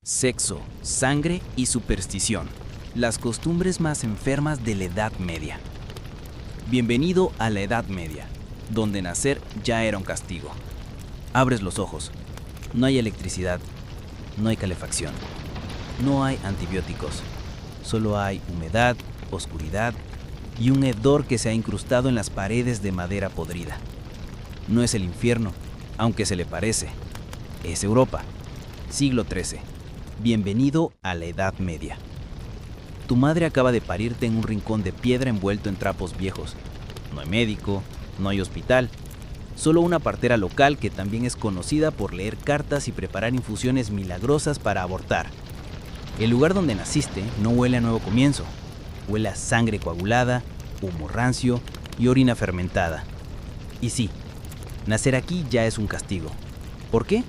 Sexo, sangre y superstición. Las costumbres más enfermas de la Edad Media. Bienvenido a la Edad Media, donde nacer ya era un castigo. Abres los ojos. No hay electricidad, no hay calefacción, no hay antibióticos. Solo hay humedad, oscuridad y un hedor que se ha incrustado en las paredes de madera podrida. No es el infierno, aunque se le parece. Es Europa, siglo XIII. Bienvenido a la Edad Media. Tu madre acaba de parirte en un rincón de piedra envuelto en trapos viejos. No hay médico, no hay hospital, solo una partera local que también es conocida por leer cartas y preparar infusiones milagrosas para abortar. El lugar donde naciste no huele a nuevo comienzo, huele a sangre coagulada, humo rancio y orina fermentada. Y sí, nacer aquí ya es un castigo. ¿Por qué?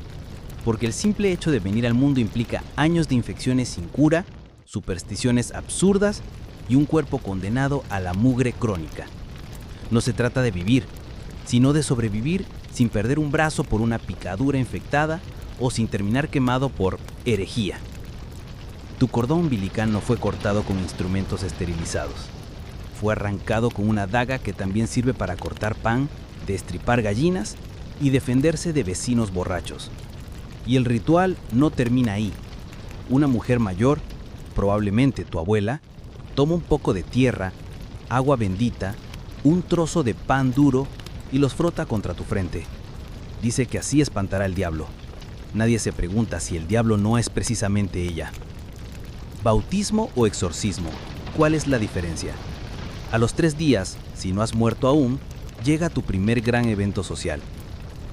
Porque el simple hecho de venir al mundo implica años de infecciones sin cura, supersticiones absurdas y un cuerpo condenado a la mugre crónica. No se trata de vivir, sino de sobrevivir sin perder un brazo por una picadura infectada o sin terminar quemado por herejía. Tu cordón umbilical no fue cortado con instrumentos esterilizados. Fue arrancado con una daga que también sirve para cortar pan, destripar gallinas y defenderse de vecinos borrachos. Y el ritual no termina ahí. Una mujer mayor, probablemente tu abuela, toma un poco de tierra, agua bendita, un trozo de pan duro y los frota contra tu frente. Dice que así espantará al diablo. Nadie se pregunta si el diablo no es precisamente ella. ¿Bautismo o exorcismo? ¿Cuál es la diferencia? A los 3 días, si no has muerto aún, llega tu primer gran evento social,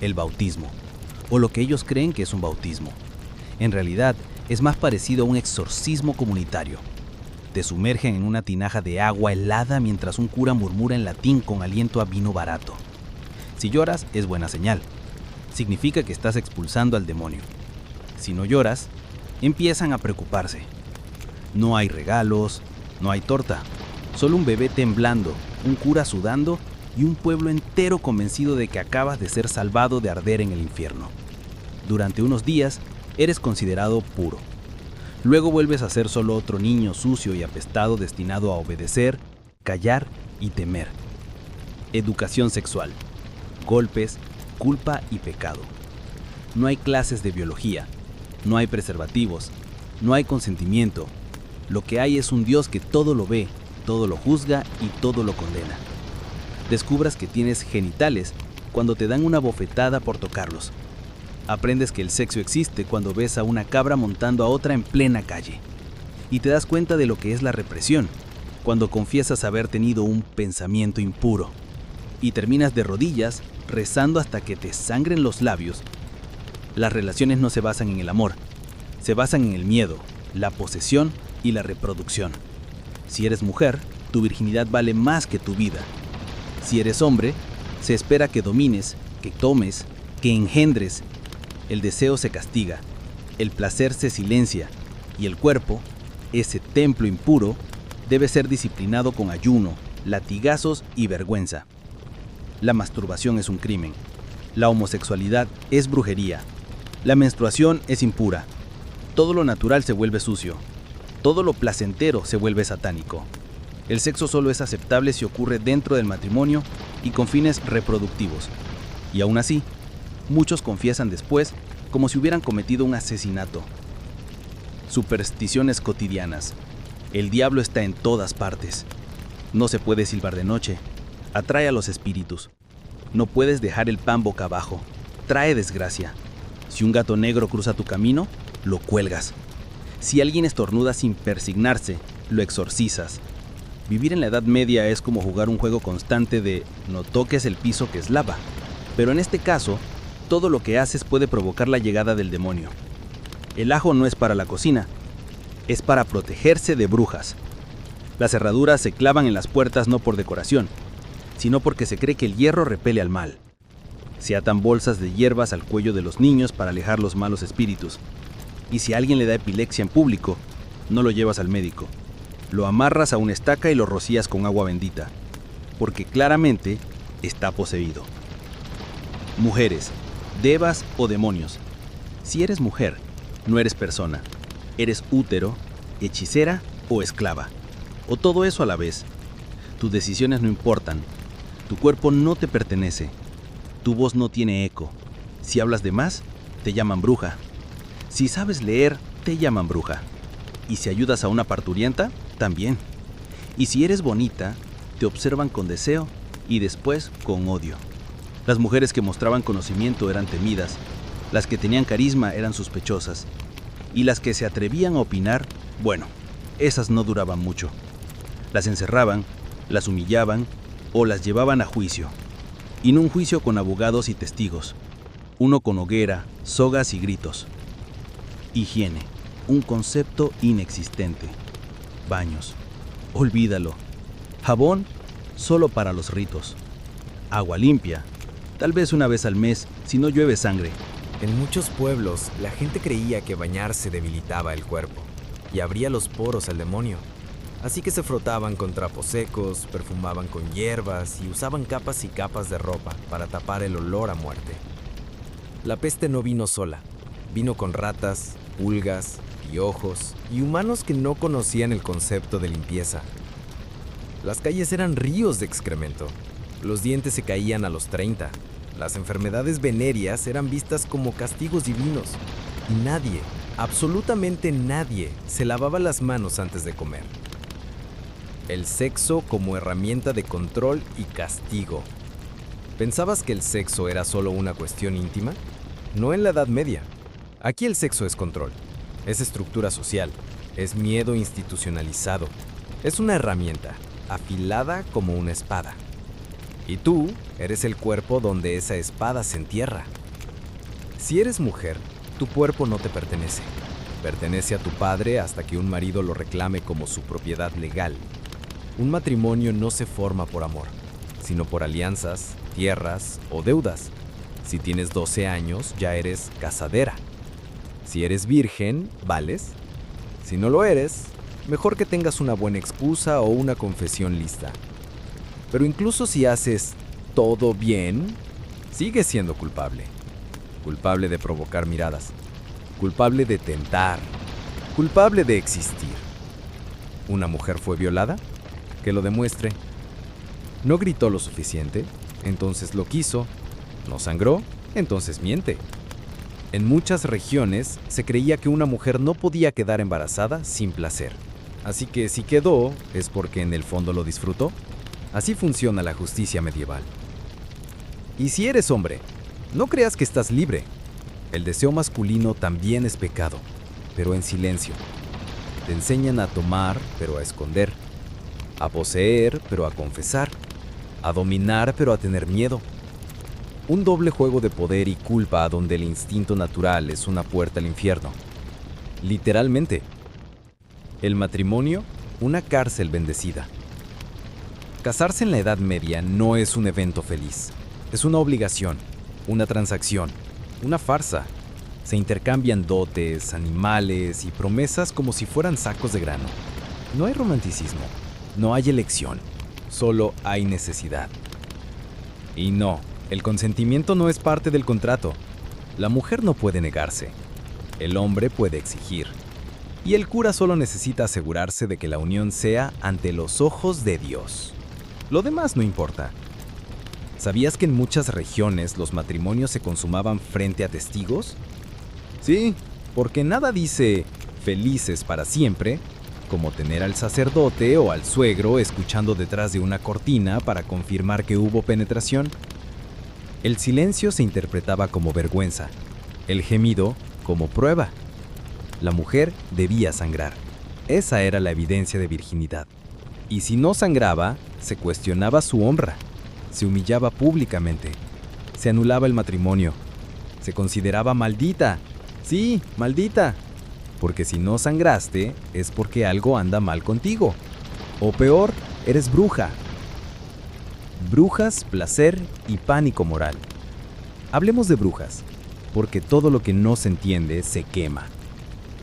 el bautismo, o lo que ellos creen que es un bautismo. En realidad, es más parecido a un exorcismo comunitario. Te sumergen en una tinaja de agua helada mientras un cura murmura en latín con aliento a vino barato. Si lloras, es buena señal. Significa que estás expulsando al demonio. Si no lloras, empiezan a preocuparse. No hay regalos, no hay torta, solo un bebé temblando, un cura sudando y un pueblo entero convencido de que acabas de ser salvado de arder en el infierno. Durante unos días, eres considerado puro. Luego vuelves a ser solo otro niño sucio y apestado destinado a obedecer, callar y temer. Educación sexual, golpes, culpa y pecado. No hay clases de biología, no hay preservativos, no hay consentimiento. Lo que hay es un Dios que todo lo ve, todo lo juzga y todo lo condena. Descubras que tienes genitales cuando te dan una bofetada por tocarlos. Aprendes que el sexo existe cuando ves a una cabra montando a otra en plena calle. Y te das cuenta de lo que es la represión, cuando confiesas haber tenido un pensamiento impuro. Y terminas de rodillas, rezando hasta que te sangren los labios. Las relaciones no se basan en el amor, se basan en el miedo, la posesión y la reproducción. Si eres mujer, tu virginidad vale más que tu vida. Si eres hombre, se espera que domines, que tomes, que engendres. El deseo se castiga, el placer se silencia y el cuerpo, ese templo impuro, debe ser disciplinado con ayuno, latigazos y vergüenza. La masturbación es un crimen. La homosexualidad es brujería. La menstruación es impura. Todo lo natural se vuelve sucio. Todo lo placentero se vuelve satánico. El sexo solo es aceptable si ocurre dentro del matrimonio y con fines reproductivos. Y aún así, muchos confiesan después como si hubieran cometido un asesinato. Supersticiones cotidianas. El diablo está en todas partes. No se puede silbar de noche. Atrae a los espíritus. No puedes dejar el pan boca abajo. Trae desgracia. Si un gato negro cruza tu camino, lo cuelgas. Si alguien estornuda sin persignarse, lo exorcizas. Vivir en la Edad Media es como jugar un juego constante de no toques el piso que es lava. Pero en este caso, todo lo que haces puede provocar la llegada del demonio. El ajo no es para la cocina, es para protegerse de brujas. Las cerraduras se clavan en las puertas no por decoración, sino porque se cree que el hierro repele al mal. Se atan bolsas de hierbas al cuello de los niños para alejar los malos espíritus. Y si a alguien le da epilepsia en público, no lo llevas al médico. Lo amarras a una estaca y lo rocías con agua bendita, porque claramente está poseído. Mujeres, devas o demonios. Si eres mujer, no eres persona. Eres útero, hechicera o esclava. O todo eso a la vez. Tus decisiones no importan. Tu cuerpo no te pertenece. Tu voz no tiene eco. Si hablas de más, te llaman bruja. Si sabes leer, te llaman bruja. Y si ayudas a una parturienta, también. Y si eres bonita, te observan con deseo y después con odio. Las mujeres que mostraban conocimiento eran temidas, las que tenían carisma eran sospechosas, y las que se atrevían a opinar, bueno, esas no duraban mucho. Las encerraban, las humillaban o las llevaban a juicio. Y no un juicio con abogados y testigos, uno con hoguera, sogas y gritos. Higiene, un concepto inexistente. Baños, olvídalo. Jabón, solo para los ritos. Agua limpia, tal vez una vez al mes si no llueve sangre. En muchos pueblos, la gente creía que bañarse debilitaba el cuerpo y abría los poros al demonio. Así que se frotaban con trapos secos, perfumaban con hierbas y usaban capas y capas de ropa para tapar el olor a muerte. La peste no vino sola, vino con ratas, pulgas, piojos y humanos que no conocían el concepto de limpieza. Las calles eran ríos de excremento, los dientes se caían a los 30, las enfermedades venéreas eran vistas como castigos divinos y nadie, absolutamente nadie, se lavaba las manos antes de comer. El sexo como herramienta de control y castigo. ¿Pensabas que el sexo era solo una cuestión íntima? No en la Edad Media. Aquí el sexo es control, es estructura social, es miedo institucionalizado, es una herramienta, afilada como una espada. Y tú eres el cuerpo donde esa espada se entierra. Si eres mujer, tu cuerpo no te pertenece. Pertenece a tu padre hasta que un marido lo reclame como su propiedad legal. Un matrimonio no se forma por amor, sino por alianzas, tierras o deudas. Si tienes 12 años, ya eres casadera. Si eres virgen, ¿vales? Si no lo eres, mejor que tengas una buena excusa o una confesión lista. Pero incluso si haces todo bien, sigues siendo culpable. Culpable de provocar miradas. Culpable de tentar. Culpable de existir. ¿Una mujer fue violada? Que lo demuestre. No gritó lo suficiente, entonces lo quiso. No sangró, entonces miente. En muchas regiones se creía que una mujer no podía quedar embarazada sin placer. Así que si quedó, es porque en el fondo lo disfrutó. Así funciona la justicia medieval. Y si eres hombre, no creas que estás libre. El deseo masculino también es pecado, pero en silencio. Te enseñan a tomar, pero a esconder. A poseer, pero a confesar. A dominar, pero a tener miedo. Un doble juego de poder y culpa donde el instinto natural es una puerta al infierno. Literalmente. El matrimonio, una cárcel bendecida. Casarse en la Edad Media no es un evento feliz. Es una obligación, una transacción, una farsa. Se intercambian dotes, animales y promesas como si fueran sacos de grano. No hay romanticismo, no hay elección, solo hay necesidad. Y no, el consentimiento no es parte del contrato. La mujer no puede negarse. El hombre puede exigir. Y el cura solo necesita asegurarse de que la unión sea ante los ojos de Dios. Lo demás no importa. ¿Sabías que en muchas regiones los matrimonios se consumaban frente a testigos? Sí, porque nada dice felices para siempre, como tener al sacerdote o al suegro escuchando detrás de una cortina para confirmar que hubo penetración. El silencio se interpretaba como vergüenza, el gemido como prueba. La mujer debía sangrar. Esa era la evidencia de virginidad. Y si no sangraba, se cuestionaba su honra, se humillaba públicamente, se anulaba el matrimonio, se consideraba maldita. Sí, maldita. Porque si no sangraste, es porque algo anda mal contigo. O peor, eres bruja. Brujas, placer y pánico moral. Hablemos de brujas, porque todo lo que no se entiende se quema.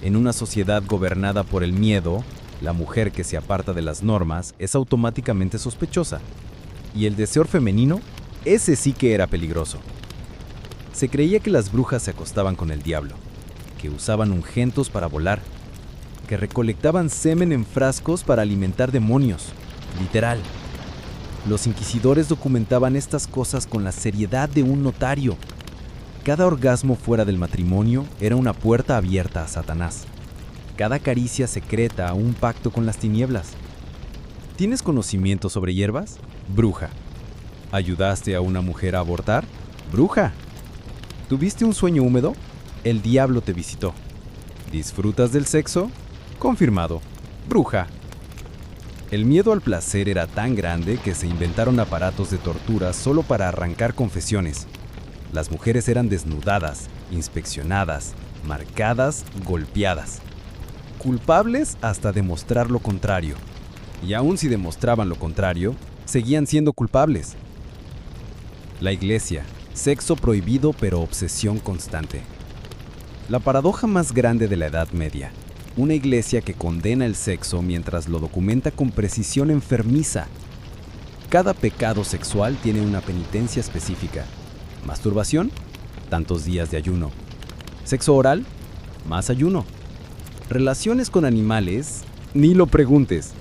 En una sociedad gobernada por el miedo, la mujer que se aparta de las normas es automáticamente sospechosa. Y el deseo femenino, ese sí que era peligroso. Se creía que las brujas se acostaban con el diablo, que usaban ungüentos para volar, que recolectaban semen en frascos para alimentar demonios, literal. Los inquisidores documentaban estas cosas con la seriedad de un notario. Cada orgasmo fuera del matrimonio era una puerta abierta a Satanás. Cada caricia secreta un pacto con las tinieblas. ¿Tienes conocimiento sobre hierbas? Bruja. ¿Ayudaste a una mujer a abortar? Bruja. ¿Tuviste un sueño húmedo? El diablo te visitó. ¿Disfrutas del sexo? Confirmado. Bruja. El miedo al placer era tan grande que se inventaron aparatos de tortura solo para arrancar confesiones. Las mujeres eran desnudadas, inspeccionadas, marcadas, golpeadas. Culpables hasta demostrar lo contrario. Y aun si demostraban lo contrario, seguían siendo culpables. La iglesia, sexo prohibido pero obsesión constante. La paradoja más grande de la Edad Media. Una iglesia que condena el sexo mientras lo documenta con precisión enfermiza. Cada pecado sexual tiene una penitencia específica. Masturbación, tantos días de ayuno. Sexo oral, más ayuno. Relaciones con animales, ni lo preguntes.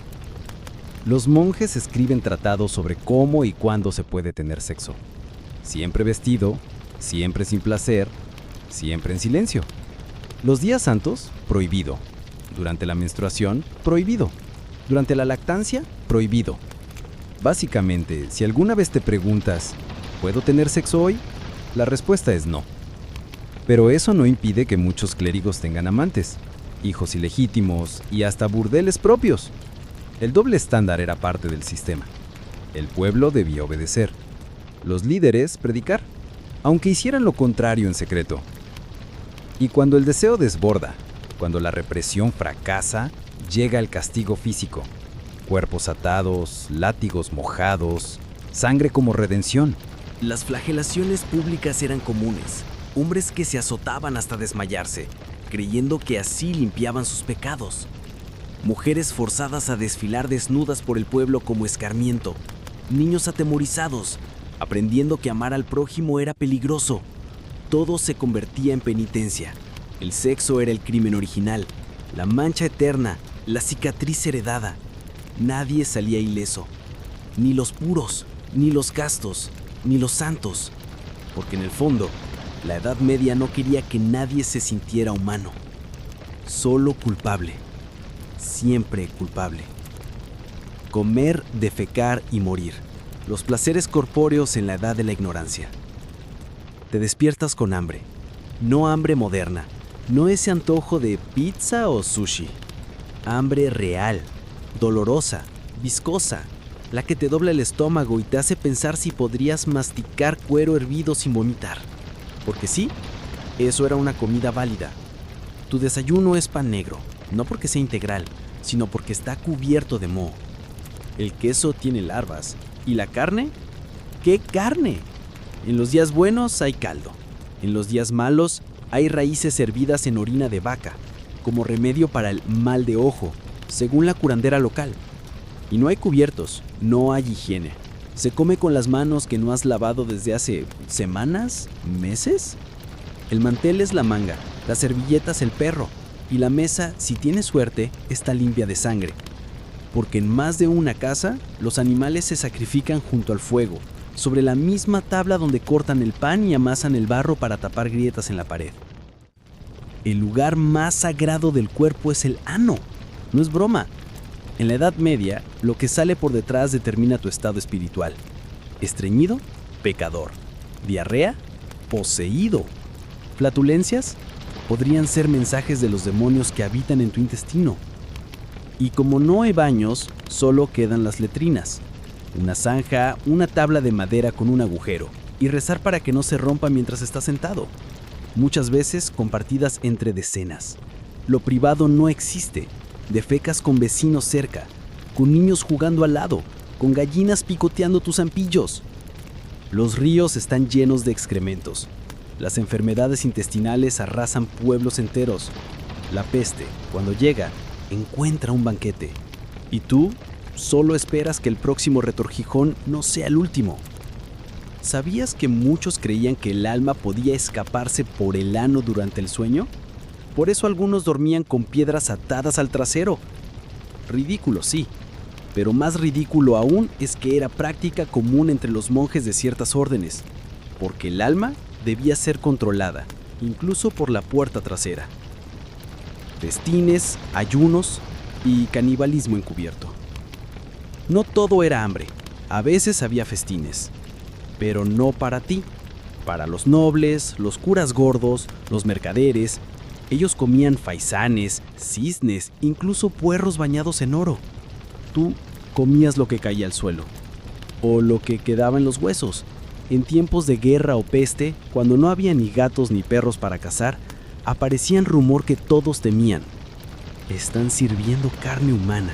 Los monjes escriben tratados sobre cómo y cuándo se puede tener sexo. Siempre vestido, siempre sin placer, siempre en silencio. Los días santos, prohibido. Durante la menstruación, prohibido. Durante la lactancia, prohibido. Básicamente, si alguna vez te preguntas, ¿puedo tener sexo hoy? La respuesta es no. Pero eso no impide que muchos clérigos tengan amantes, hijos ilegítimos y hasta burdeles propios. El doble estándar era parte del sistema. El pueblo debía obedecer. Los líderes predicar, aunque hicieran lo contrario en secreto. Y cuando el deseo desborda, cuando la represión fracasa, llega el castigo físico. Cuerpos atados, látigos mojados, sangre como redención. Las flagelaciones públicas eran comunes. Hombres que se azotaban hasta desmayarse, creyendo que así limpiaban sus pecados. Mujeres forzadas a desfilar desnudas por el pueblo como escarmiento. Niños atemorizados, aprendiendo que amar al prójimo era peligroso. Todo se convertía en penitencia. El sexo era el crimen original, la mancha eterna, la cicatriz heredada. Nadie salía ileso. Ni los puros, ni los castos, ni los santos. Porque en el fondo, la Edad Media no quería que nadie se sintiera humano. Solo culpable. Siempre culpable. Comer, defecar y morir. Los placeres corpóreos en la edad de la ignorancia. Te despiertas con hambre. No hambre moderna. No ese antojo de pizza o sushi. Hambre real, dolorosa, viscosa. La que te dobla el estómago y te hace pensar si podrías masticar cuero hervido sin vomitar. Porque sí, eso era una comida válida. Tu desayuno es pan negro, no porque sea integral, sino porque está cubierto de moho. El queso tiene larvas. ¿Y la carne? ¿Qué carne? En los días buenos hay caldo. En los días malos hay raíces hervidas en orina de vaca, como remedio para el mal de ojo, según la curandera local. Y no hay cubiertos, no hay higiene. Se come con las manos que no has lavado desde hace semanas, meses. El mantel es la manga, las servilletas el perro, y la mesa, si tienes suerte, está limpia de sangre. Porque en más de una casa, los animales se sacrifican junto al fuego, sobre la misma tabla donde cortan el pan y amasan el barro para tapar grietas en la pared. El lugar más sagrado del cuerpo es el ano. No es broma. En la Edad Media, lo que sale por detrás determina tu estado espiritual. Estreñido, pecador. Diarrea, poseído. Flatulencias, podrían ser mensajes de los demonios que habitan en tu intestino. Y como no hay baños, solo quedan las letrinas. Una zanja, una tabla de madera con un agujero, y rezar para que no se rompa mientras estás sentado. Muchas veces compartidas entre decenas. Lo privado no existe. Defecas con vecinos cerca, con niños jugando al lado, con gallinas picoteando tus ampillos. Los ríos están llenos de excrementos. Las enfermedades intestinales arrasan pueblos enteros. La peste, cuando llega, encuentra un banquete. Y tú solo esperas que el próximo retorcijón no sea el último. ¿Sabías que muchos creían que el alma podía escaparse por el ano durante el sueño? Por eso algunos dormían con piedras atadas al trasero. Ridículo, sí, pero más ridículo aún es que era práctica común entre los monjes de ciertas órdenes, porque el alma debía ser controlada, incluso por la puerta trasera. Festines, ayunos y canibalismo encubierto. No todo era hambre, a veces había festines, pero no para ti, para los nobles, los curas gordos, los mercaderes. Ellos comían faisanes, cisnes, incluso puerros bañados en oro. Tú comías lo que caía al suelo, o lo que quedaba en los huesos. En tiempos de guerra o peste, cuando no había ni gatos ni perros para cazar, aparecía rumor que todos temían. Están sirviendo carne humana.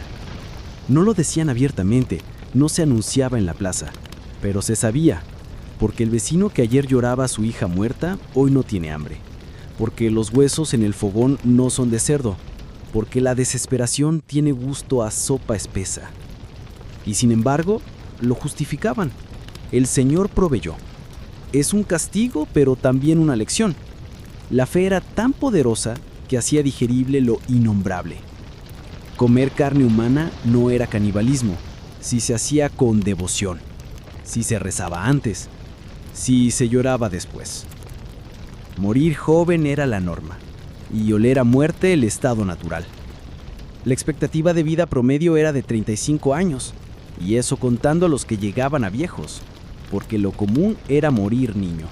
No lo decían abiertamente, no se anunciaba en la plaza, pero se sabía, porque el vecino que ayer lloraba a su hija muerta, hoy no tiene hambre. Porque los huesos en el fogón no son de cerdo, porque la desesperación tiene gusto a sopa espesa. Y sin embargo, lo justificaban. El Señor proveyó. Es un castigo, pero también una lección. La fe era tan poderosa que hacía digerible lo innombrable. Comer carne humana no era canibalismo, si se hacía con devoción, si se rezaba antes, si se lloraba después. Morir joven era la norma, y oler a muerte el estado natural. La expectativa de vida promedio era de 35 años, y eso contando a los que llegaban a viejos, porque lo común era morir niño,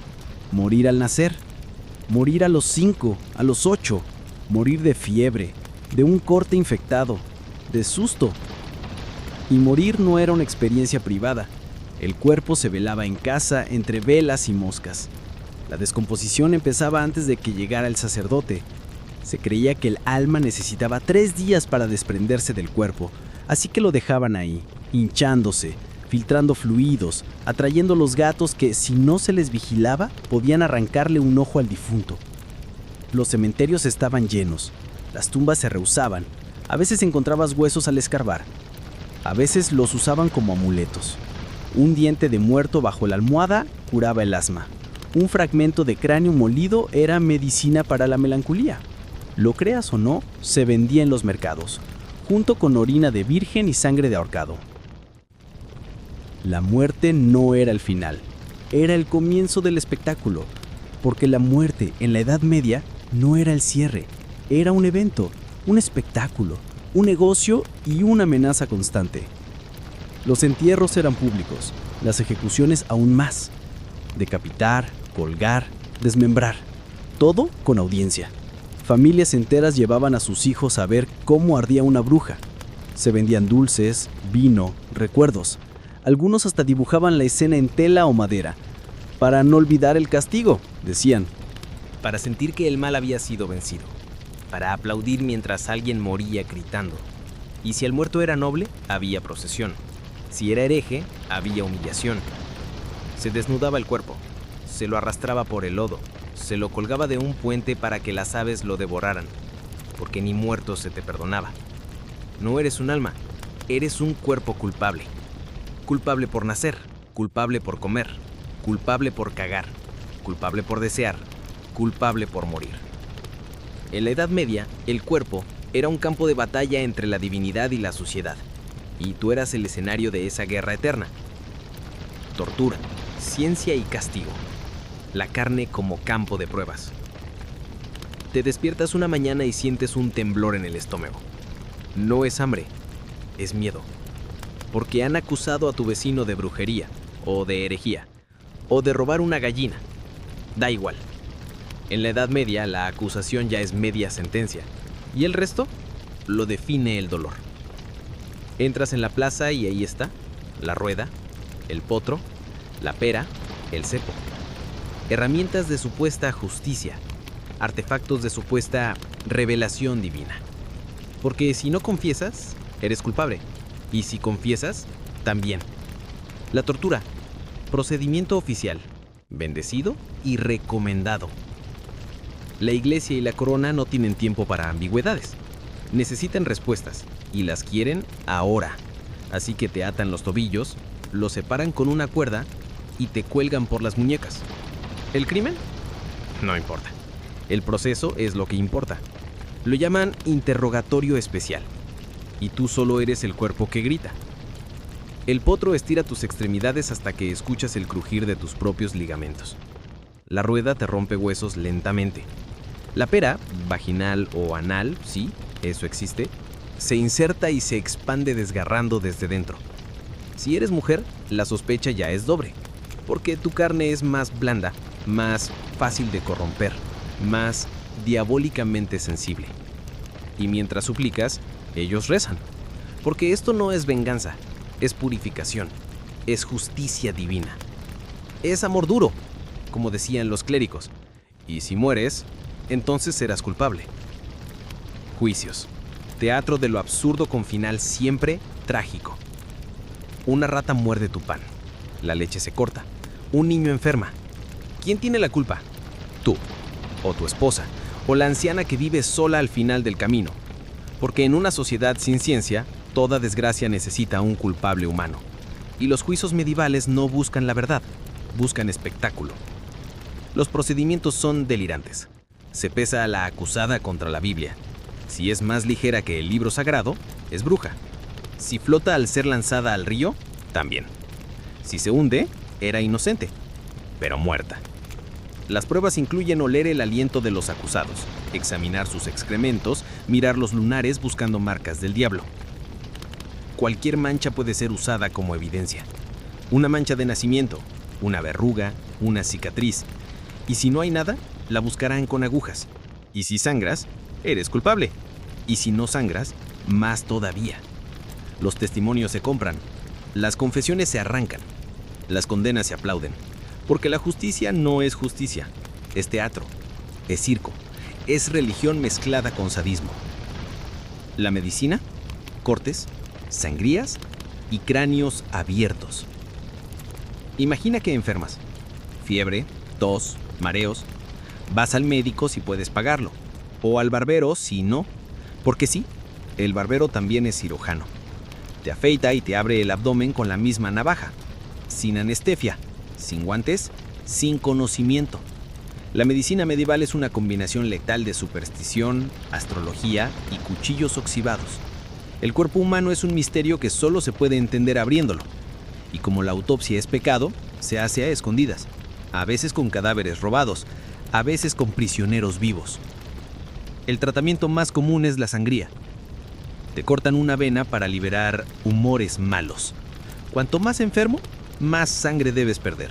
morir al nacer, morir a los 5, a los 8, morir de fiebre, de un corte infectado, de susto. Y morir no era una experiencia privada, el cuerpo se velaba en casa entre velas y moscas. La descomposición empezaba antes de que llegara el sacerdote. Se creía que el alma necesitaba 3 días para desprenderse del cuerpo, así que lo dejaban ahí, hinchándose, filtrando fluidos, atrayendo los gatos que, si no se les vigilaba, podían arrancarle un ojo al difunto. Los cementerios estaban llenos, las tumbas se rehusaban, a veces encontrabas huesos al escarbar, a veces los usaban como amuletos. Un diente de muerto bajo la almohada curaba el asma. Un fragmento de cráneo molido era medicina para la melancolía. Lo creas o no, se vendía en los mercados, junto con orina de virgen y sangre de ahorcado. La muerte no era el final, era el comienzo del espectáculo, porque la muerte en la Edad Media no era el cierre, era un evento, un espectáculo, un negocio y una amenaza constante. Los entierros eran públicos, las ejecuciones aún más. Decapitar, colgar, desmembrar, todo con audiencia. Familias enteras llevaban a sus hijos a ver cómo ardía una bruja. Se vendían dulces, vino, recuerdos. Algunos hasta dibujaban la escena en tela o madera. Para no olvidar el castigo, decían. Para sentir que el mal había sido vencido. Para aplaudir mientras alguien moría gritando. Y si el muerto era noble, había procesión. Si era hereje, había humillación. Se desnudaba el cuerpo, se lo arrastraba por el lodo, se lo colgaba de un puente para que las aves lo devoraran, porque ni muerto se te perdonaba. No eres un alma, eres un cuerpo culpable. Culpable por nacer, culpable por comer, culpable por cagar, culpable por desear, culpable por morir. En la Edad Media, el cuerpo era un campo de batalla entre la divinidad y la suciedad, y tú eras el escenario de esa guerra eterna. Tortura, ciencia y castigo. La carne como campo de pruebas. Te despiertas una mañana y sientes un temblor en el estómago. No es hambre, es miedo. Porque han acusado a tu vecino de brujería, o de herejía, o de robar una gallina. Da igual. En la Edad Media la acusación ya es media sentencia, y el resto lo define el dolor. Entras en la plaza y ahí está, la rueda, el potro, la pera, el cepo. Herramientas de supuesta justicia, artefactos de supuesta revelación divina. Porque si no confiesas, eres culpable. Y si confiesas, también. La tortura, procedimiento oficial, bendecido y recomendado. La iglesia y la corona no tienen tiempo para ambigüedades. Necesitan respuestas y las quieren ahora. Así que te atan los tobillos, los separan con una cuerda y te cuelgan por las muñecas. ¿El crimen? No importa. El proceso es lo que importa. Lo llaman interrogatorio especial. Y tú solo eres el cuerpo que grita. El potro estira tus extremidades hasta que escuchas el crujir de tus propios ligamentos. La rueda te rompe huesos lentamente. La pera, vaginal o anal, sí, eso existe, se inserta y se expande desgarrando desde dentro. Si eres mujer, la sospecha ya es doble, porque tu carne es más blanda, más fácil de corromper, más diabólicamente sensible. Y mientras suplicas, ellos rezan, porque esto no es venganza, es purificación, es justicia divina. Es amor duro, como decían los clérigos, y si mueres, entonces serás culpable. Juicios. Teatro de lo absurdo con final siempre trágico. Una rata muerde tu pan. La leche se corta. Un niño enferma. ¿Quién tiene la culpa? Tú, o tu esposa, o la anciana que vive sola al final del camino. Porque en una sociedad sin ciencia, toda desgracia necesita un culpable humano. Y los juicios medievales no buscan la verdad, buscan espectáculo. Los procedimientos son delirantes. Se pesa a la acusada contra la Biblia. Si es más ligera que el libro sagrado, es bruja. Si flota al ser lanzada al río, también. Si se hunde, era inocente, pero muerta. Las pruebas incluyen oler el aliento de los acusados, examinar sus excrementos, mirar los lunares buscando marcas del diablo. Cualquier mancha puede ser usada como evidencia. Una mancha de nacimiento, una verruga, una cicatriz. Y si no hay nada, la buscarán con agujas. Y si sangras, eres culpable. Y si no sangras, más todavía. Los testimonios se compran. Las confesiones se arrancan. Las condenas se aplauden. Porque la justicia no es justicia. Es teatro. Es circo. Es religión mezclada con sadismo. La medicina, cortes, sangrías y cráneos abiertos. Imagina que enfermas. Fiebre, tos, mareos. Vas al médico si puedes pagarlo. O al barbero si no. Porque sí, el barbero también es cirujano. Te afeita y te abre el abdomen con la misma navaja. Sin anestesia, sin guantes, sin conocimiento. La medicina medieval es una combinación letal de superstición, astrología y cuchillos oxidados. El cuerpo humano es un misterio que solo se puede entender abriéndolo. Y como la autopsia es pecado, se hace a escondidas. A veces con cadáveres robados, a veces con prisioneros vivos. El tratamiento más común es la sangría. Te cortan una vena para liberar humores malos. Cuanto más enfermo, más sangre debes perder.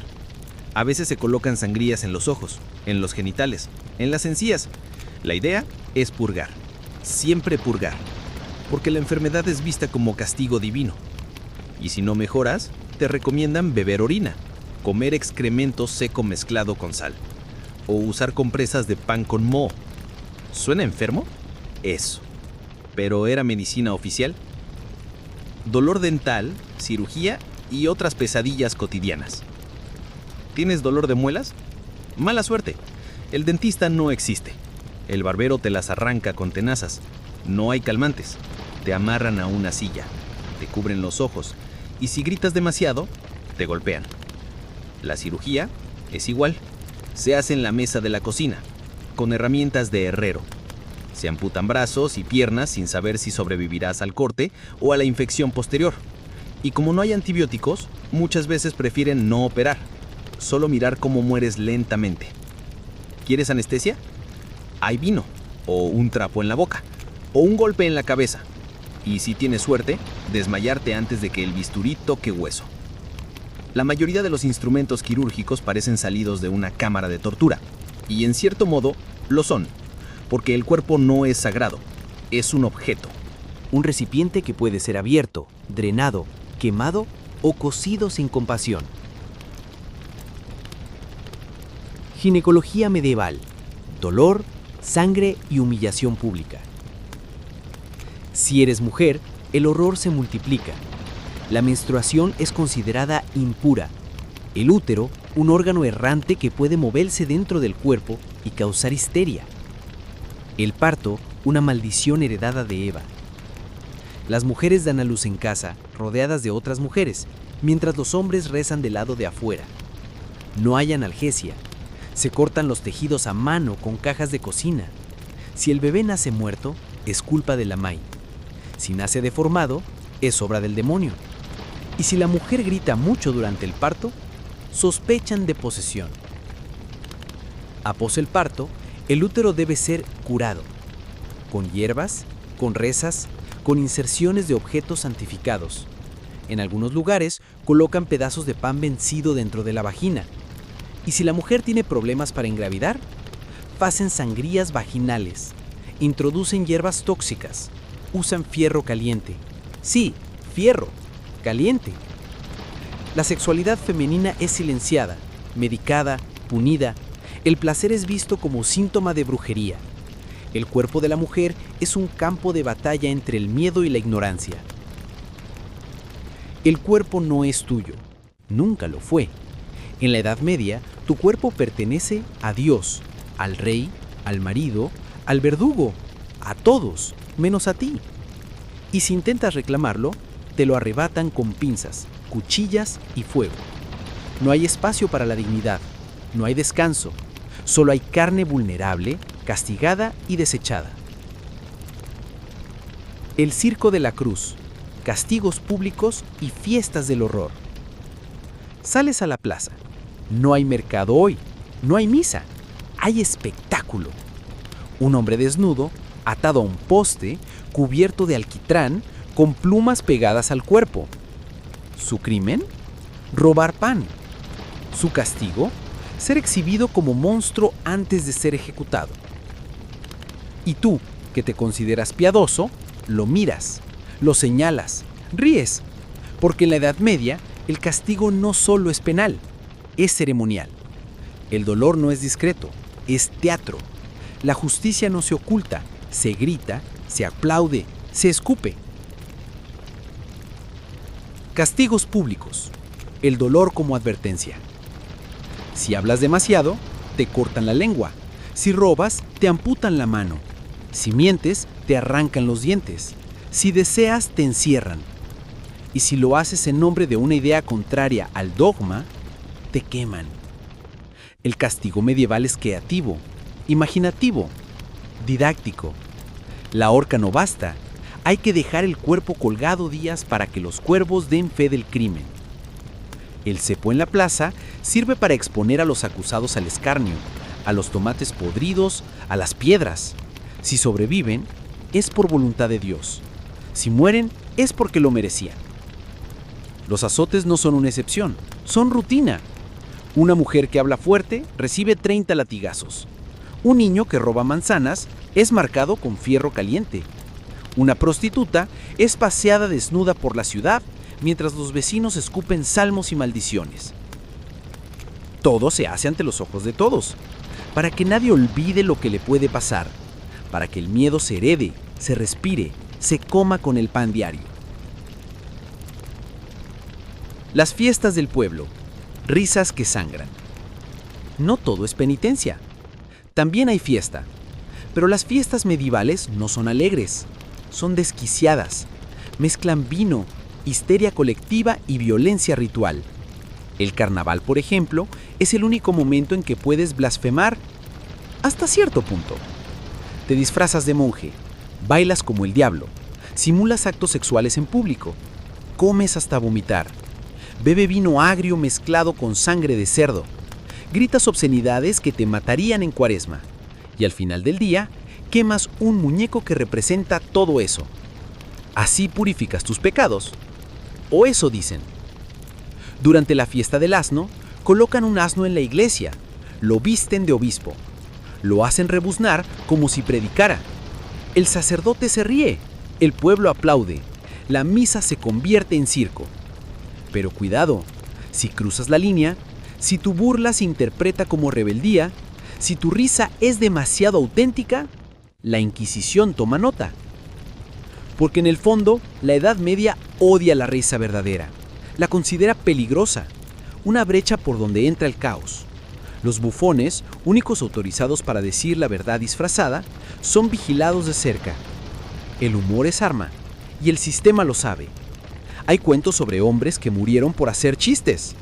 A veces se colocan sangrías en los ojos, en los genitales, en las encías. La idea es purgar, siempre purgar, porque la enfermedad es vista como castigo divino. Y si no mejoras, te recomiendan beber orina, comer excremento seco mezclado con sal, o usar compresas de pan con moho. ¿Suena enfermo? Eso. ¿Pero era medicina oficial? Dolor dental, cirugía y otras pesadillas cotidianas. ¿Tienes dolor de muelas? Mala suerte. El dentista no existe. El barbero te las arranca con tenazas. No hay calmantes. Te amarran a una silla. Te cubren los ojos. Y si gritas demasiado, te golpean. La cirugía es igual. Se hace en la mesa de la cocina, con herramientas de herrero. Se amputan brazos y piernas sin saber si sobrevivirás al corte o a la infección posterior. Y como no hay antibióticos, muchas veces prefieren no operar, solo mirar cómo mueres lentamente. ¿Quieres anestesia? Hay vino, o un trapo en la boca, o un golpe en la cabeza. Y si tienes suerte, desmayarte antes de que el bisturí toque hueso. La mayoría de los instrumentos quirúrgicos parecen salidos de una cámara de tortura, y en cierto modo lo son, porque el cuerpo no es sagrado, es un objeto. Un recipiente que puede ser abierto, drenado, quemado o cocido sin compasión. Ginecología medieval. Dolor, sangre y humillación pública. Si eres mujer, el horror se multiplica. La menstruación es considerada impura. El útero, un órgano errante que puede moverse dentro del cuerpo y causar histeria. El parto, una maldición heredada de Eva. Las mujeres dan a luz en casa, rodeadas de otras mujeres, mientras los hombres rezan del lado de afuera. No hay analgesia. Se cortan los tejidos a mano con cajas de cocina. Si el bebé nace muerto, es culpa de la Mai. Si nace deformado, es obra del demonio. Y si la mujer grita mucho durante el parto, sospechan de posesión. Após el parto, el útero debe ser curado, con hierbas, con rezas, con inserciones de objetos santificados. En algunos lugares colocan pedazos de pan vencido dentro de la vagina. Y si la mujer tiene problemas para engravidar, hacen sangrías vaginales, introducen hierbas tóxicas, usan fierro caliente. Sí, fierro caliente. La sexualidad femenina es silenciada, medicada, punida. El placer es visto como síntoma de brujería. El cuerpo de la mujer es un campo de batalla entre el miedo y la ignorancia. El cuerpo no es tuyo, nunca lo fue. En la Edad Media, tu cuerpo pertenece a Dios, al rey, al marido, al verdugo, a todos, menos a ti. Y si intentas reclamarlo, te lo arrebatan con pinzas, cuchillas y fuego. No hay espacio para la dignidad, no hay descanso, solo hay carne vulnerable, castigada y desechada. El circo de la cruz, castigos públicos y fiestas del horror. Sales a la plaza, no hay mercado hoy, no hay misa, hay espectáculo. Un hombre desnudo, atado a un poste, cubierto de alquitrán, con plumas pegadas al cuerpo. ¿Su crimen? Robar pan. ¿Su castigo? Ser exhibido como monstruo antes de ser ejecutado. Y tú, que te consideras piadoso, lo miras, lo señalas, ríes, porque en la Edad Media el castigo no solo es penal, es ceremonial. El dolor no es discreto, es teatro. La justicia no se oculta, se grita, se aplaude, se escupe. Castigos públicos. El dolor como advertencia. Si hablas demasiado, te cortan la lengua. Si robas, te amputan la mano. Si mientes, te arrancan los dientes. Si deseas, te encierran. Y si lo haces en nombre de una idea contraria al dogma, te queman. El castigo medieval es creativo, imaginativo, didáctico. La horca no basta, hay que dejar el cuerpo colgado días para que los cuervos den fe del crimen. El cepo en la plaza sirve para exponer a los acusados al escarnio, a los tomates podridos, a las piedras. Si sobreviven, es por voluntad de Dios. Si mueren, es porque lo merecían. Los azotes no son una excepción, son rutina. Una mujer que habla fuerte recibe 30 latigazos. Un niño que roba manzanas es marcado con fierro caliente. Una prostituta es paseada desnuda por la ciudad mientras los vecinos escupen salmos y maldiciones. Todo se hace ante los ojos de todos, para que nadie olvide lo que le puede pasar, para que el miedo se herede, se respire, se coma con el pan diario. Las fiestas del pueblo. Risas que sangran. No todo es penitencia. También hay fiesta. Pero las fiestas medievales no son alegres. Son desquiciadas. Mezclan vino, histeria colectiva y violencia ritual. El carnaval, por ejemplo, es el único momento en que puedes blasfemar hasta cierto punto. Te disfrazas de monje, bailas como el diablo, simulas actos sexuales en público, comes hasta vomitar. Bebe vino agrio mezclado con sangre de cerdo. Gritas obscenidades que te matarían en Cuaresma. Y al final del día, quemas un muñeco que representa todo eso. Así purificas tus pecados. O eso dicen. Durante la fiesta del asno, colocan un asno en la iglesia. Lo visten de obispo. Lo hacen rebuznar como si predicara. El sacerdote se ríe. El pueblo aplaude. La misa se convierte en circo. Pero cuidado, si cruzas la línea, si tu burla se interpreta como rebeldía, si tu risa es demasiado auténtica, la Inquisición toma nota. Porque en el fondo, la Edad Media odia la risa verdadera, la considera peligrosa, una brecha por donde entra el caos. Los bufones, únicos autorizados para decir la verdad disfrazada, son vigilados de cerca. El humor es arma, y el sistema lo sabe. Hay cuentos sobre hombres que murieron por hacer chistes,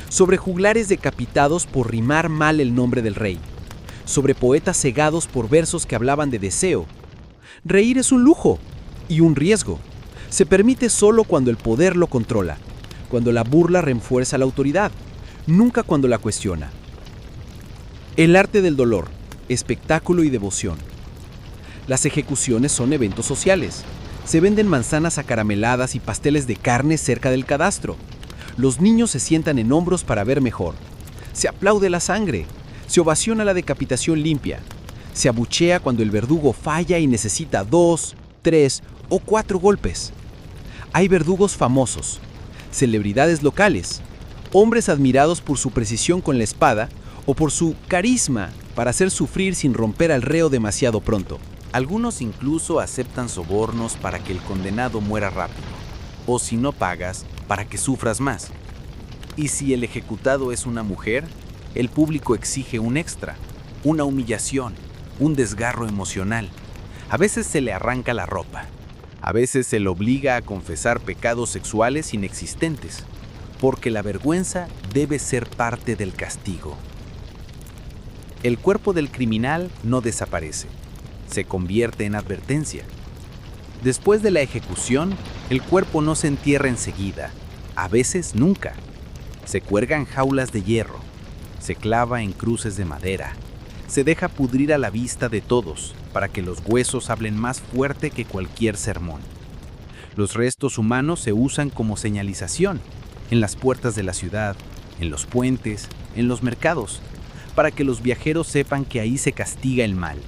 sobre juglares decapitados por rimar mal el nombre del rey, sobre poetas cegados por versos que hablaban de deseo. Reír es un lujo y un riesgo. Se permite solo cuando el poder lo controla, cuando la burla refuerza la autoridad, nunca cuando la cuestiona. El arte del dolor, espectáculo y devoción. Las ejecuciones son eventos sociales. Se venden manzanas acarameladas y pasteles de carne cerca del cadastro. Los niños se sientan en hombros para ver mejor. Se aplaude la sangre. Se ovaciona la decapitación limpia. Se abuchea cuando el verdugo falla y necesita 2, 3 o 4 golpes. Hay verdugos famosos, celebridades locales, hombres admirados por su precisión con la espada o por su carisma para hacer sufrir sin romper al reo demasiado pronto. Algunos incluso aceptan sobornos para que el condenado muera rápido, o si no pagas, para que sufras más. Y si el ejecutado es una mujer, el público exige un extra, una humillación, un desgarro emocional. A veces se le arranca la ropa. A veces se le obliga a confesar pecados sexuales inexistentes, porque la vergüenza debe ser parte del castigo. El cuerpo del criminal no desaparece, se convierte en advertencia. Después de la ejecución, el cuerpo no se entierra enseguida, a veces nunca. Se cuelga en jaulas de hierro, se clava en cruces de madera, se deja pudrir a la vista de todos para que los huesos hablen más fuerte que cualquier sermón. Los restos humanos se usan como señalización en las puertas de la ciudad, en los puentes, en los mercados, para que los viajeros sepan que ahí se castiga el mal,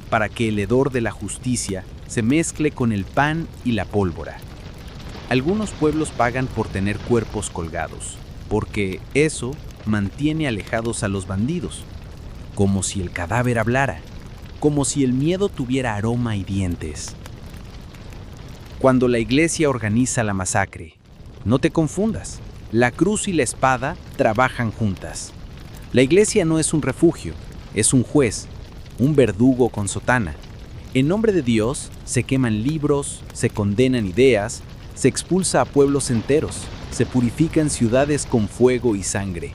para que el hedor de la justicia se mezcle con el pan y la pólvora. Algunos pueblos pagan por tener cuerpos colgados, porque eso mantiene alejados a los bandidos, como si el cadáver hablara, como si el miedo tuviera aroma y dientes. Cuando la iglesia organiza la masacre, no te confundas, la cruz y la espada trabajan juntas. La iglesia no es un refugio, es un juez, un verdugo con sotana. En nombre de Dios se queman libros, se condenan ideas, se expulsa a pueblos enteros, se purifican ciudades con fuego y sangre.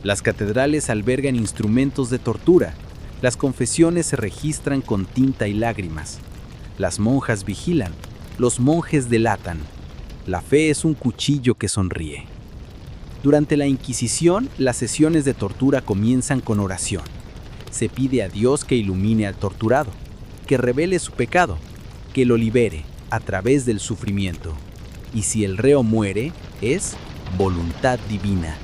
Las catedrales albergan instrumentos de tortura, las confesiones se registran con tinta y lágrimas. Las monjas vigilan, los monjes delatan. La fe es un cuchillo que sonríe. Durante la Inquisición, las sesiones de tortura comienzan con oración. Se pide a Dios que ilumine al torturado, que revele su pecado, que lo libere a través del sufrimiento. Y si el reo muere, es voluntad divina.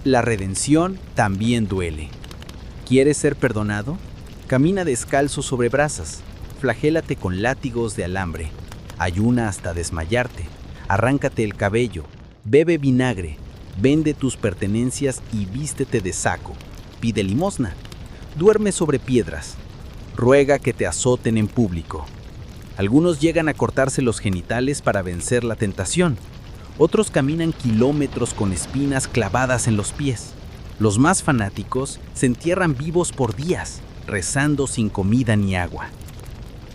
La redención también duele. ¿Quieres ser perdonado? Camina descalzo sobre brasas, flagélate con látigos de alambre, ayuna hasta desmayarte, arráncate el cabello, bebe vinagre, vende tus pertenencias y vístete de saco, pide limosna, duerme sobre piedras, ruega que te azoten en público. Algunos llegan a cortarse los genitales para vencer la tentación, otros caminan kilómetros con espinas clavadas en los pies. Los más fanáticos se entierran vivos por días, rezando sin comida ni agua.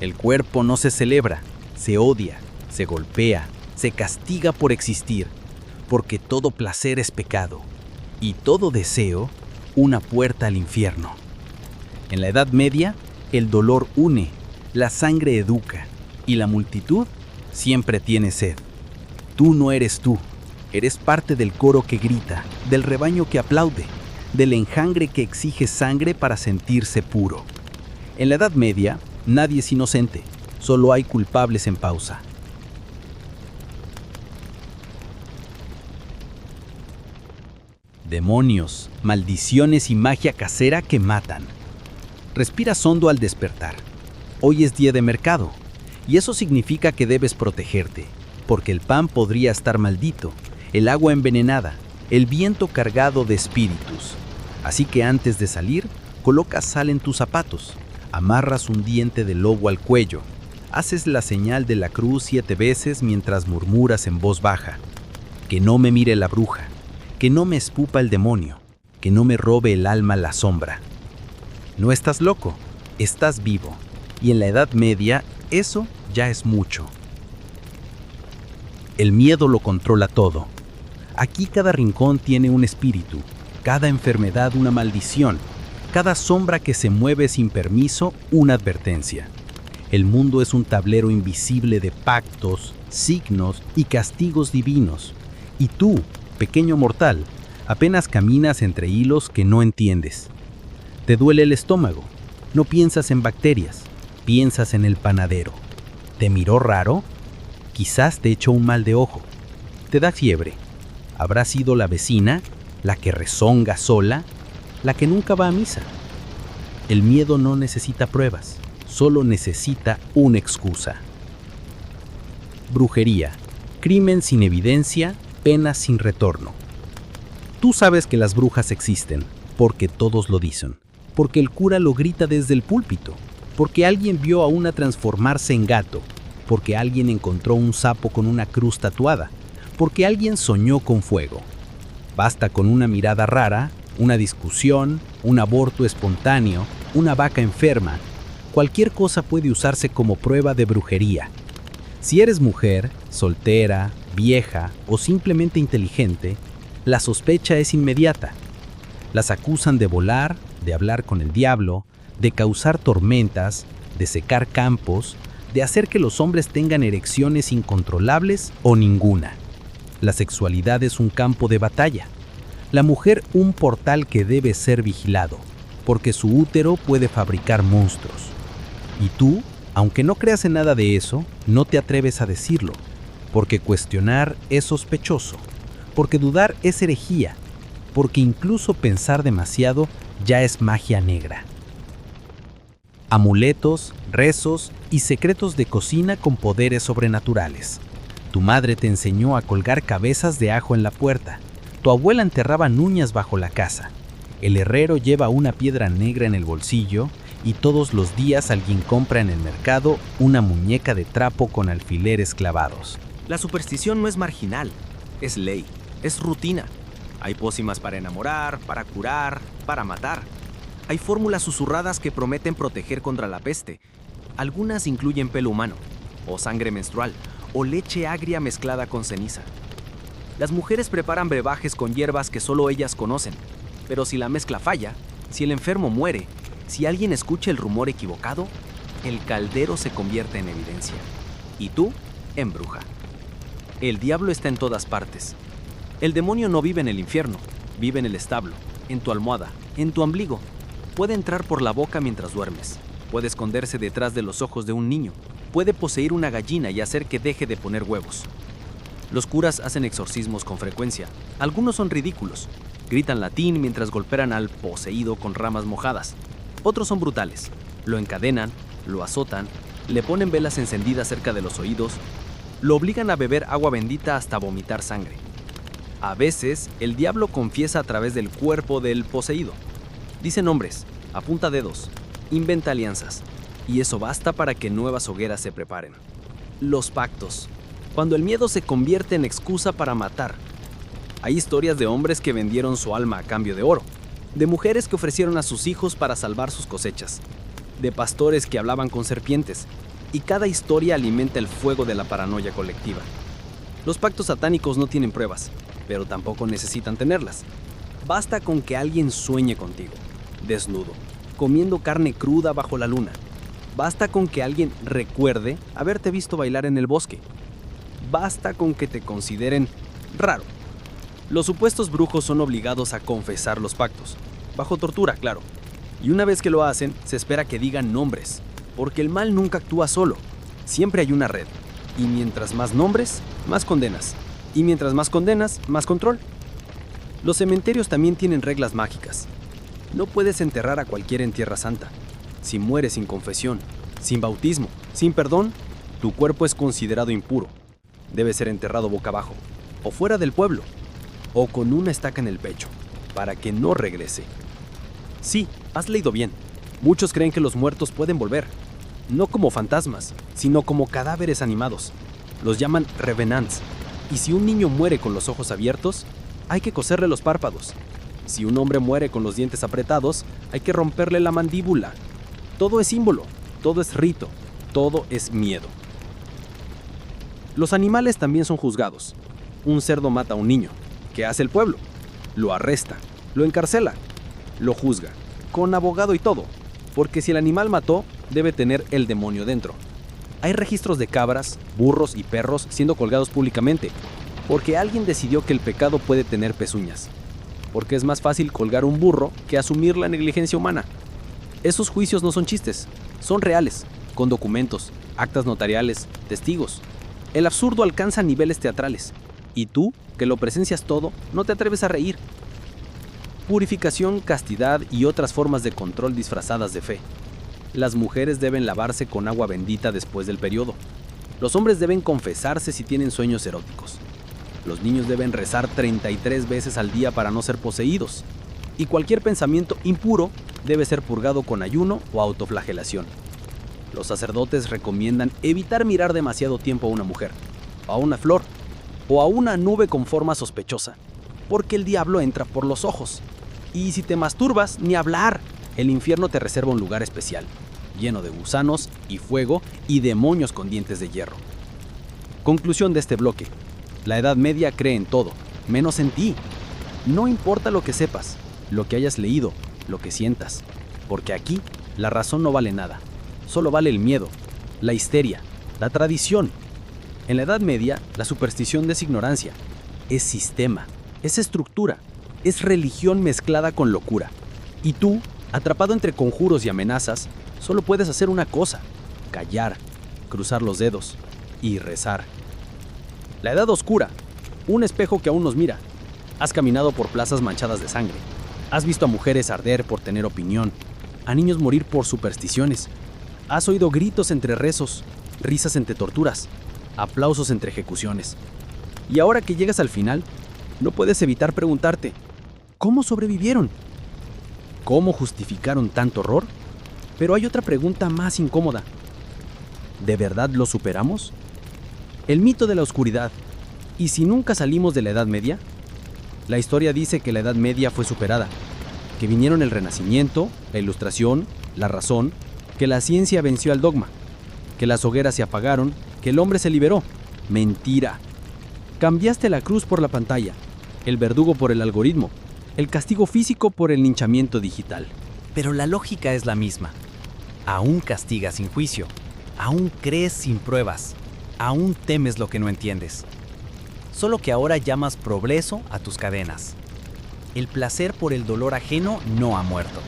El cuerpo no se celebra, se odia, se golpea, se castiga por existir, porque todo placer es pecado y todo deseo una puerta al infierno. En la Edad Media, el dolor une, la sangre educa y la multitud siempre tiene sed. Tú no eres tú, eres parte del coro que grita, del rebaño que aplaude, del enjambre que exige sangre para sentirse puro. En la Edad Media, nadie es inocente, solo hay culpables en pausa. Demonios, maldiciones y magia casera que matan. Respiras hondo al despertar. Hoy es día de mercado, y eso significa que debes protegerte, porque el pan podría estar maldito, el agua envenenada, el viento cargado de espíritus. Así que antes de salir, colocas sal en tus zapatos, amarras un diente de lobo al cuello, haces la señal de la cruz 7 veces mientras murmuras en voz baja: que no me mire la bruja, que no me espupa el demonio, que no me robe el alma la sombra. No estás loco, estás vivo, y en la Edad Media eso ya es mucho. El miedo lo controla todo. Aquí cada rincón tiene un espíritu, cada enfermedad una maldición, Cada sombra que se mueve sin permiso, una advertencia. El mundo es un tablero invisible de pactos, signos y castigos divinos. Y tú, pequeño mortal, apenas caminas entre hilos que no entiendes. Te duele el estómago. No piensas en bacterias, piensas en el panadero. ¿Te miró raro? Quizás te echó un mal de ojo. Te da fiebre. ¿Habrá sido la vecina, la que rezonga sola, la que nunca va a misa? El miedo no necesita pruebas, solo necesita una excusa. Brujería, crimen sin evidencia, pena sin retorno. Tú sabes que las brujas existen, porque todos lo dicen, porque el cura lo grita desde el púlpito, porque alguien vio a una transformarse en gato, porque alguien encontró un sapo con una cruz tatuada, porque alguien soñó con fuego. Basta con una mirada rara, una discusión, un aborto espontáneo, una vaca enferma. Cualquier cosa puede usarse como prueba de brujería. Si eres mujer, soltera, vieja o simplemente inteligente, la sospecha es inmediata. Las acusan de volar, de hablar con el diablo, de causar tormentas, de secar campos, de hacer que los hombres tengan erecciones incontrolables o ninguna. La sexualidad es un campo de batalla. La mujer un portal que debe ser vigilado, porque su útero puede fabricar monstruos. Y tú, aunque no creas en nada de eso, no te atreves a decirlo, porque cuestionar es sospechoso, porque dudar es herejía, porque incluso pensar demasiado ya es magia negra. Amuletos, rezos y secretos de cocina con poderes sobrenaturales. Tu madre te enseñó a colgar cabezas de ajo en la puerta. Tu abuela enterraba nuñas bajo la casa. El herrero lleva una piedra negra en el bolsillo y todos los días alguien compra en el mercado una muñeca de trapo con alfileres clavados. La superstición no es marginal, es ley, es rutina. Hay pócimas para enamorar, para curar, para matar. Hay fórmulas susurradas que prometen proteger contra la peste. Algunas incluyen pelo humano, o sangre menstrual, o leche agria mezclada con ceniza. Las mujeres preparan brebajes con hierbas que solo ellas conocen, pero si la mezcla falla, si el enfermo muere, si alguien escucha el rumor equivocado, el caldero se convierte en evidencia. Y tú, en bruja. El diablo está en todas partes. El demonio no vive en el infierno, vive en el establo, en tu almohada, en tu ombligo. Puede entrar por la boca mientras duermes, puede esconderse detrás de los ojos de un niño, puede poseer una gallina y hacer que deje de poner huevos. Los curas hacen exorcismos con frecuencia. Algunos son ridículos. Gritan latín mientras golpean al poseído con ramas mojadas. Otros son brutales. Lo encadenan, lo azotan, le ponen velas encendidas cerca de los oídos, lo obligan a beber agua bendita hasta vomitar sangre. A veces, el diablo confiesa a través del cuerpo del poseído. Dice nombres, apunta dedos, inventa alianzas. Y eso basta para que nuevas hogueras se preparen. Los pactos. Cuando el miedo se convierte en excusa para matar. Hay historias de hombres que vendieron su alma a cambio de oro, de mujeres que ofrecieron a sus hijos para salvar sus cosechas, de pastores que hablaban con serpientes, y cada historia alimenta el fuego de la paranoia colectiva. Los pactos satánicos no tienen pruebas, pero tampoco necesitan tenerlas. Basta con que alguien sueñe contigo, desnudo, comiendo carne cruda bajo la luna. Basta con que alguien recuerde haberte visto bailar en el bosque. Basta con que te consideren raro. Los supuestos brujos son obligados a confesar los pactos, bajo tortura, claro. Y una vez que lo hacen, se espera que digan nombres, porque el mal nunca actúa solo. Siempre hay una red. Y mientras más nombres, más condenas. Y mientras más condenas, más control. Los cementerios también tienen reglas mágicas. No puedes enterrar a cualquiera en Tierra Santa. Si mueres sin confesión, sin bautismo, sin perdón, tu cuerpo es considerado impuro. Debe ser enterrado boca abajo, o fuera del pueblo, o con una estaca en el pecho, para que no regrese. Sí, has leído bien. Muchos creen que los muertos pueden volver, no como fantasmas, sino como cadáveres animados. Los llaman revenants. Y si un niño muere con los ojos abiertos, hay que coserle los párpados. Si un hombre muere con los dientes apretados, hay que romperle la mandíbula. Todo es símbolo, todo es rito, todo es miedo. Los animales también son juzgados. Un cerdo mata a un niño. ¿Qué hace el pueblo? Lo arresta, lo encarcela, lo juzga. con abogado y todo, porque si el animal mató, debe tener el demonio dentro. Hay registros de cabras, burros y perros siendo colgados públicamente, porque alguien decidió que el pecado puede tener pezuñas, porque es más fácil colgar un burro que asumir la negligencia humana. Esos juicios no son chistes, son reales, con documentos, actas notariales, testigos. El absurdo alcanza niveles teatrales, y tú, que lo presencias todo, no te atreves a reír. Purificación, castidad y otras formas de control disfrazadas de fe. Las mujeres deben lavarse con agua bendita después del periodo. Los hombres deben confesarse si tienen sueños eróticos. Los niños deben rezar 33 veces al día para no ser poseídos. Y cualquier pensamiento impuro debe ser purgado con ayuno o autoflagelación. Los sacerdotes recomiendan evitar mirar demasiado tiempo a una mujer, a una flor o a una nube con forma sospechosa, porque el diablo entra por los ojos. Y si te masturbas, ni hablar. El infierno te reserva un lugar especial, lleno de gusanos y fuego y demonios con dientes de hierro. Conclusión de este bloque. La Edad Media cree en todo, menos en ti. No importa lo que sepas, lo que hayas leído, lo que sientas, porque aquí la razón no vale nada. Solo vale el miedo, la histeria, la tradición. En la Edad Media, la superstición es ignorancia, es sistema, es estructura, es religión mezclada con locura. Y tú, atrapado entre conjuros y amenazas, solo puedes hacer una cosa: callar, cruzar los dedos y rezar. La Edad Oscura, un espejo que aún nos mira. Has caminado por plazas manchadas de sangre. Has visto a mujeres arder por tener opinión, a niños morir por supersticiones. Has oído gritos entre rezos, risas entre torturas, aplausos entre ejecuciones. Y ahora que llegas al final, no puedes evitar preguntarte: ¿cómo sobrevivieron? ¿Cómo justificaron tanto horror? Pero hay otra pregunta más incómoda. ¿De verdad lo superamos? El mito de la oscuridad. ¿Y si nunca salimos de la Edad Media? La historia dice que la Edad Media fue superada, que vinieron el Renacimiento, la Ilustración, la razón, que la ciencia venció al dogma, que las hogueras se apagaron, que el hombre se liberó. Mentira. Cambiaste la cruz por la pantalla, el verdugo por el algoritmo, el castigo físico por el linchamiento digital. Pero la lógica es la misma. Aún castigas sin juicio, aún crees sin pruebas, aún temes lo que no entiendes. Solo que ahora llamas progreso a tus cadenas. El placer por el dolor ajeno no ha muerto.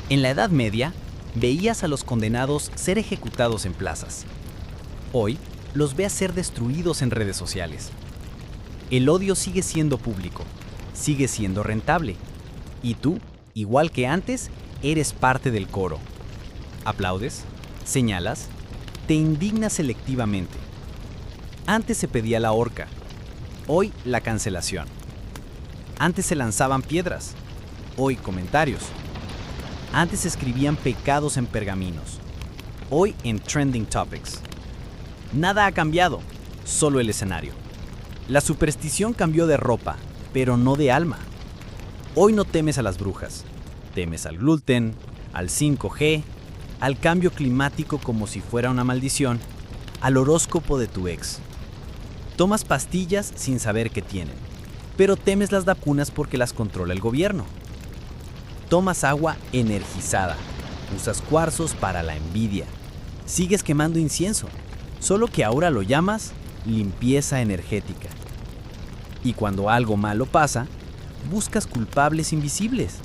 En la Edad Media, veías a los condenados ser ejecutados en plazas. Hoy, los ves ser destruidos en redes sociales. El odio sigue siendo público, sigue siendo rentable. Y tú, igual que antes, eres parte del coro. Aplaudes, señalas, te indignas selectivamente. Antes se pedía la horca, hoy la cancelación. Antes se lanzaban piedras, hoy comentarios. Antes se escribían pecados en pergaminos, hoy en trending topics. Nada ha cambiado, solo el escenario. La superstición cambió de ropa, pero no de alma. Hoy no temes a las brujas, temes al gluten, al 5G, al cambio climático como si fuera una maldición, al horóscopo de tu ex. Tomas pastillas sin saber qué tienen, pero temes las vacunas porque las controla el gobierno. Tomas agua energizada, usas cuarzos para la envidia, sigues quemando incienso, solo que ahora lo llamas limpieza energética. Y cuando algo malo pasa, buscas culpables invisibles,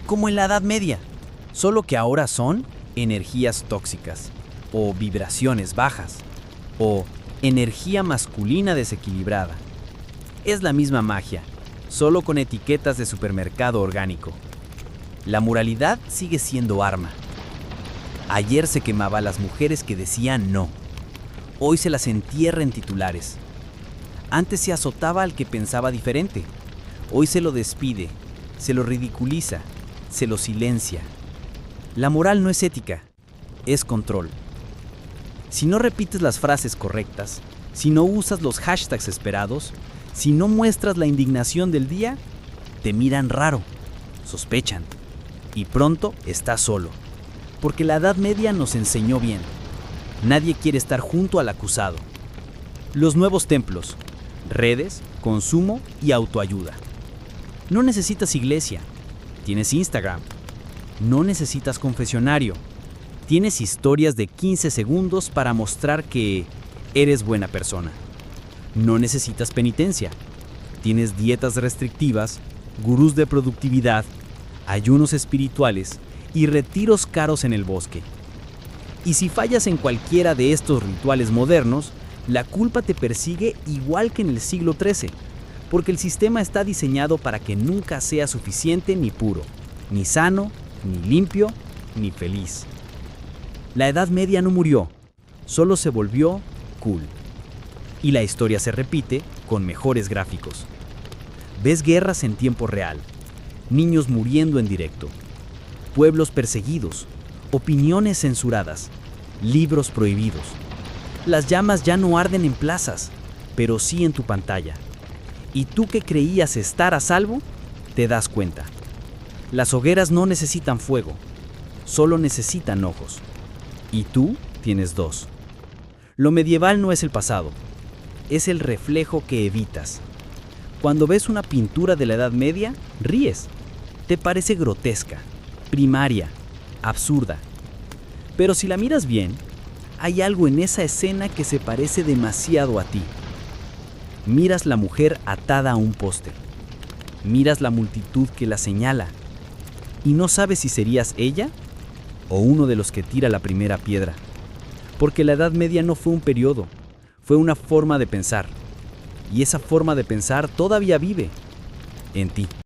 como en la Edad Media, solo que ahora son energías tóxicas, o vibraciones bajas, o energía masculina desequilibrada. Es la misma magia, solo con etiquetas de supermercado orgánico. La moralidad sigue siendo arma. Ayer se quemaba a las mujeres que decían no. Hoy se las entierra en titulares. Antes se azotaba al que pensaba diferente. Hoy se lo despide, se lo ridiculiza, se lo silencia. La moral no es ética, es control. Si no repites las frases correctas, si no usas los hashtags esperados, si no muestras la indignación del día, te miran raro, sospechan. Y pronto estás solo, porque la Edad Media nos enseñó bien. Nadie quiere estar junto al acusado. Los nuevos templos, redes, consumo y autoayuda. No necesitas iglesia, tienes Instagram. No necesitas confesionario. Tienes historias de 15 segundos para mostrar que eres buena persona. No necesitas penitencia. Tienes dietas restrictivas, gurús de productividad, ayunos espirituales y retiros caros en el bosque. Y si fallas en cualquiera de estos rituales modernos, la culpa te persigue igual que en el siglo XIII, porque el sistema está diseñado para que nunca sea suficiente ni puro, ni sano, ni limpio, ni feliz. La Edad Media no murió, solo se volvió cool. Y la historia se repite con mejores gráficos. Ves guerras en tiempo real, niños muriendo en directo, pueblos perseguidos, opiniones censuradas, libros prohibidos. Las llamas ya no arden en plazas, pero sí en tu pantalla. Y tú que creías estar a salvo, te das cuenta. Las hogueras no necesitan fuego, solo necesitan ojos. Y tú tienes dos. Lo medieval no es el pasado, es el reflejo que evitas. Cuando ves una pintura de la Edad Media, ríes. Te parece grotesca, primaria, absurda. Pero si la miras bien, hay algo en esa escena que se parece demasiado a ti. Miras la mujer atada a un poste. Miras la multitud que la señala. Y no sabes si serías ella o uno de los que tira la primera piedra. Porque la Edad Media no fue un periodo, fue una forma de pensar. Y esa forma de pensar todavía vive en ti.